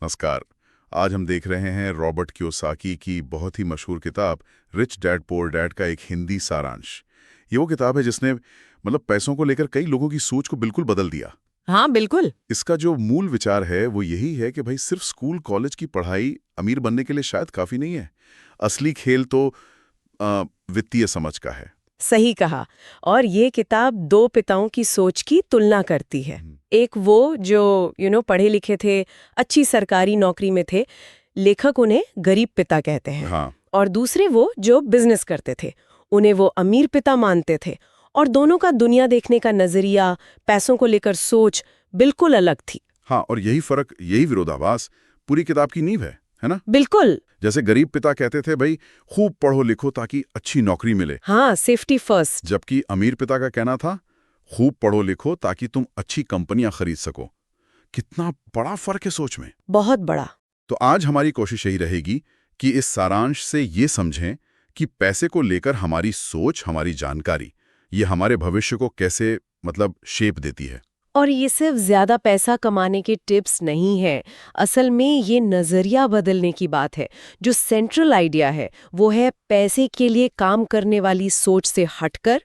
नमस्कार। आज हम देख रहे हैं रॉबर्ट कियोसाकी की बहुत ही मशहूर किताब रिच डैड पुअर डैड का एक हिंदी सारांश। ये वो किताब है जिसने पैसों को लेकर कई लोगों की सोच को बिल्कुल बदल दिया। हाँ बिल्कुल। इसका जो मूल विचार है वो यही है कि भाई सिर्फ स्कूल कॉलेज की पढ़ाई अमीर बनने के लिए शायद काफी नहीं है। असली खेल तो वित्तीय समझ का है। सही कहा। और ये किताब दो पिताओं की सोच की तुलना करती है। एक वो जो पढ़े लिखे थे, अच्छी सरकारी नौकरी में थे, लेखक उन्हें गरीब पिता कहते हैं। हाँ। और दूसरे वो जो बिजनेस करते थे, उन्हें वो अमीर पिता मानते थे। और दोनों का दुनिया देखने का नजरिया, पैसों को लेकर सोच बिल्कुल अलग थी। हाँ, और यही फर्क, यही विरोधाभास पूरी किताब की नींव है ना? बिल्कुल। जैसे गरीब पिता कहते थे भाई खूब पढ़ो लिखो ताकि अच्छी नौकरी मिले, हाँ, सेफ्टी फर्स्ट। जबकि अमीर पिता का कहना था खूब पढ़ो लिखो ताकि तुम अच्छी कंपनियां खरीद सको। कितना बड़ा फर्क है सोच में। बहुत बड़ा। तो आज हमारी कोशिश यही रहेगी कि इस सारांश से ये समझें कि पैसे को लेकर हमारी सोच, हमारी जानकारी, ये हमारे भविष्य को कैसे शेप देती है। और ये सिर्फ ज्यादा पैसा कमाने के टिप्स नहीं है। असल में ये नजरिया बदलने की बात है। जो सेंट्रल आइडिया है वो है पैसे के लिए काम करने वाली सोच से हटकर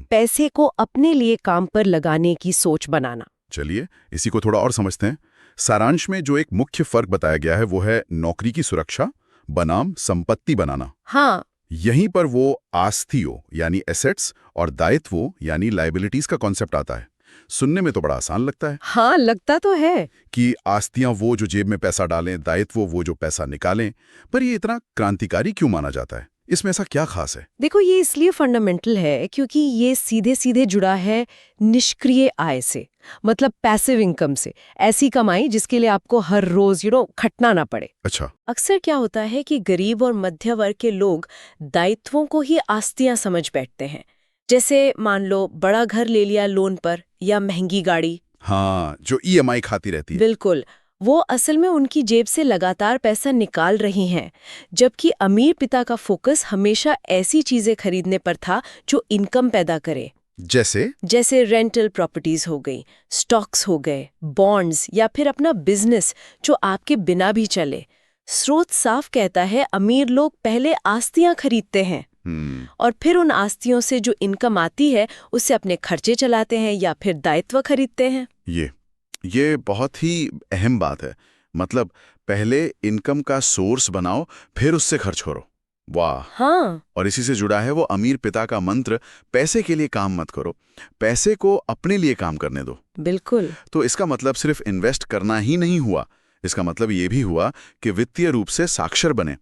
पैसे को अपने लिए काम पर लगाने की सोच बनाना। चलिए इसी को थोड़ा और समझते हैं। सारांश में जो एक मुख्य फर्क बताया गया है वो है नौकरी की सुरक्षा बनाम संपत्ति बनाना। हाँ, यहीं पर वो आस्तियों यानी एसेट्स और दायित्वों यानी लायबिलिटीज का कॉन्सेप्ट आता है। सुनने में तो बड़ा आसान लगता है। हाँ लगता तो है कि आस्तियां वो जो जेब में पैसा डालें, दायित्व वो जो पैसा निकालें। पर ये इतना क्रांतिकारी क्यों माना जाता है? इसमें ऐसा क्या खास है? देखो, ये इसलिए फंडामेंटल है क्योंकि ये सीधे सीधे जुड़ा है निष्क्रिय आय से, मतलब पैसिव इनकम से। ऐसी कमाई जिसके लिए आपको हर रोज खटना ना पड़े। अच्छा। अक्सर क्या होता है कि गरीब और मध्य वर्ग के लोग दायित्वों को ही आस्तियां समझ बैठते हैं। जैसे मान लो बड़ा घर ले लिया लोन पर या महंगी गाड़ी। हाँ, जो ईएमआई खाती रहती है। बिल्कुल। वो असल में उनकी जेब से लगातार पैसा निकाल रही हैं, जबकि अमीर पिता का फोकस हमेशा ऐसी चीजें खरीदने पर था जो इनकम पैदा करे। जैसे रेंटल प्रॉपर्टीज हो गई, स्टॉक्स हो गए, बॉन्ड्स या फिर अपना बिजनेस जो आपके बिना भी चले। स्रोत साफ कहता है अमीर लोग पहले आस्तियां खरीदते हैं और फिर उन आस्तियों से जो इनकम आती है उससे अपने खर्चे चलाते हैं या फिर दायित्व खरीदते हैं। ये बहुत ही अहम बात है। पहले इनकम का सोर्स बनाओ फिर उससे खर्च करो। वाह। हाँ। और इसी से जुड़ा है वो अमीर पिता का मंत्र, पैसे के लिए काम मत करो, पैसे को अपने लिए काम करने दो। बिल्कुल। तो इसका मतलब सिर्फ इन्वेस्ट करना ही नहीं हुआ, इसका मतलब ये भी हुआ कि वित्तीय रूप से साक्षर बने,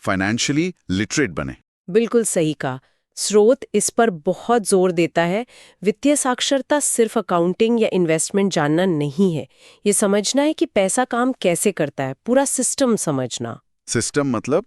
फाइनेंशियली लिटरेट बने। बिल्कुल सही कहा। स्रोत इस पर बहुत जोर देता है। वित्तीय साक्षरता सिर्फ अकाउंटिंग या इन्वेस्टमेंट जानना नहीं है, ये समझना है कि पैसा काम कैसे करता है, पूरा सिस्टम समझना। सिस्टम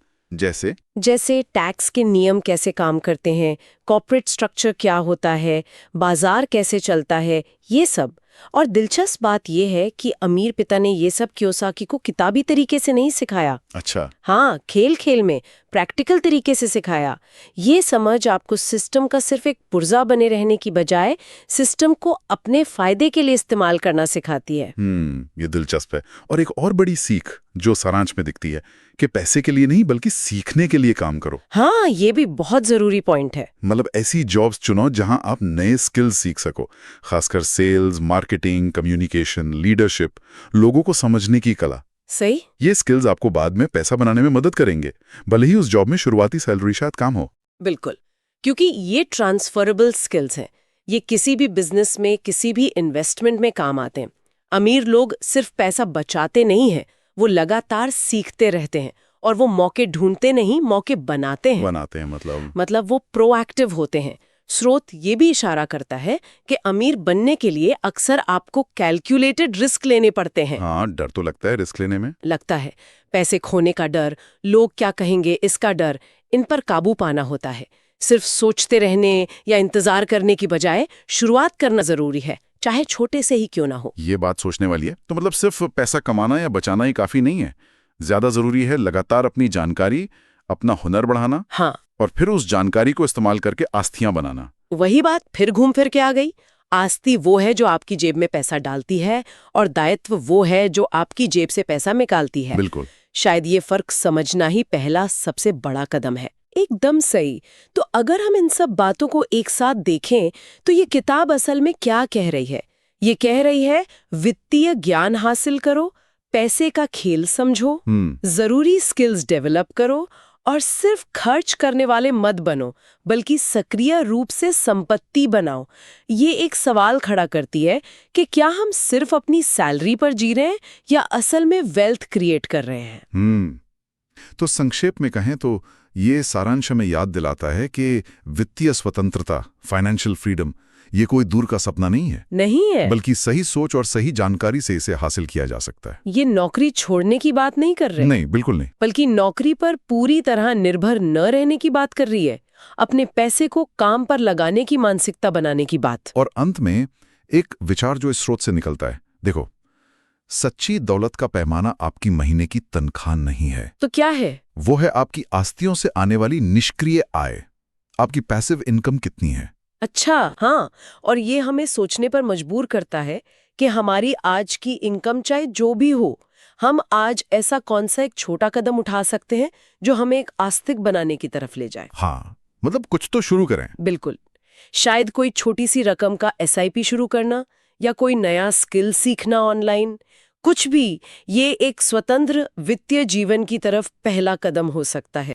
जैसे टैक्स के नियम कैसे काम करते हैं, कॉर्पोरेट स्ट्रक्चर क्या होता है, बाजार कैसे चलता है, ये सब। और दिलचस्प बात यह है कि अमीर पिता ने ये सब कियोसाकी को किताबी तरीके से नहीं सिखाया। अच्छा। हाँ, खेल खेल में प्रैक्टिकल तरीके से सिखाया। ये समझ आपको सिस्टम का सिर्फ एक पुर्जा बने रहने की बजाय सिस्टम को अपने फायदे के लिए इस्तेमाल करना सिखाती है। ये दिलचस्प है। और एक और बड़ी सीख जो सारांश में दिखती है कि पैसे के लिए नहीं बल्कि सीखने के लिए काम करो। हाँ, ये भी बहुत जरूरी पॉइंट है। ऐसी जॉब्स चुनो जहां आप नए स्किल्स सीख सको, खासकर सेल्स, मार्केटिंग, कम्युनिकेशन, लीडरशिप, लोगों को समझने की कला। सही। ये स्किल्स आपको बाद में पैसा बनाने में मदद करेंगे, भले ही उस जॉब में शुरुआती सैलरी शायद कम हो। बिल्कुल, क्योंकि ये ट्रांसफरेबल स्किल्स हैं। ये किसी भी बिजनेस में, किसी भी इन्वेस्टमेंट में काम आते हैं। अमीर लोग सिर्फ पैसा बचाते नहीं हैं, वो लगातार सीखते रहते हैं और वो मौके ढूंढते नहीं, मौके बनाते हैं। मतलब वो प्रोएक्टिव होते हैं। स्रोत ये भी इशारा करता है कि अमीर बनने के लिए अक्सर आपको कैलकुलेटेड रिस्क लेने पड़ते हैं। हाँ, डर तो लगता है रिस्क लेने में। लगता है। पैसे खोने का डर, लोग क्या कहेंगे इसका डर, इन पर काबू पाना होता है। सिर्फ सोचते रहने या इंतजार करने की बजाय शुरुआत करना जरूरी है, चाहे छोटे से ही क्यों ना हो। ये बात सोचने वाली है। तो सिर्फ पैसा कमाना या बचाना ही काफी नहीं है, ज्यादा जरूरी है लगातार अपनी जानकारी, अपना हुनर बढ़ाना। हाँ। और फिर उस जानकारी को इस्तेमाल करके आस्तियां बनाना। वही बात फिर घूम फिर के आ गई। आस्ती वो है जो आपकी जेब में पैसा डालती है और दायित्व वो है जो आपकी जेब से पैसा निकालती है। बिल्कुल। शायद ये फर्क समझना ही पहला सबसे बड़ा कदम है। एकदम सही। तो अगर हम इन सब बातों को एक साथ देखें तो ये किताब असल में क्या कह रही है? ये कह रही है वित्तीय ज्ञान हासिल करो, पैसे का खेल समझो, जरूरी स्किल्स डेवलप करो और सिर्फ खर्च करने वाले मत बनो, बल्कि सक्रिय रूप से संपत्ति बनाओ। ये एक सवाल खड़ा करती है कि क्या हम सिर्फ अपनी सैलरी पर जी रहे हैं या असल में वेल्थ क्रिएट कर रहे हैं। तो संक्षेप में कहें तो ये सारांश हमें याद दिलाता है कि वित्तीय स्वतंत्रता, फाइनेंशियल फ्रीडम, ये कोई दूर का सपना नहीं है, बल्कि सही सोच और सही जानकारी से इसे हासिल किया जा सकता है। ये नौकरी छोड़ने की बात नहीं कर रहे। नहीं, बिल्कुल नहीं। बल्कि नौकरी पर पूरी तरह निर्भर न रहने की बात कर रही है, अपने पैसे को काम पर लगाने की मानसिकता बनाने की बात। और अंत में एक विचार जो इस स्रोत से निकलता है, देखो, सच्ची दौलत का पैमाना आपकी महीने की तनख्वाह नहीं है। तो क्या है? वो है आपकी आस्तियों से आने वाली निष्क्रिय आय, आपकी पैसिव इनकम कितनी है। अच्छा, हाँ। और ये हमें सोचने पर मजबूर करता है कि हमारी आज की इनकम चाहे जो भी हो, हम आज ऐसा कौन सा एक छोटा कदम उठा सकते हैं जो हमें एक आस्तिक बनाने की तरफ ले जाए। हाँ, मतलब कुछ तो शुरू करें। बिल्कुल। शायद कोई छोटी सी रकम का SIP शुरू करना या कोई नया स्किल सीखना ऑनलाइन, कुछ भी, ये एक स्वतंत्र वित्तीय जीवन की तरफ पहला कदम हो सकता है।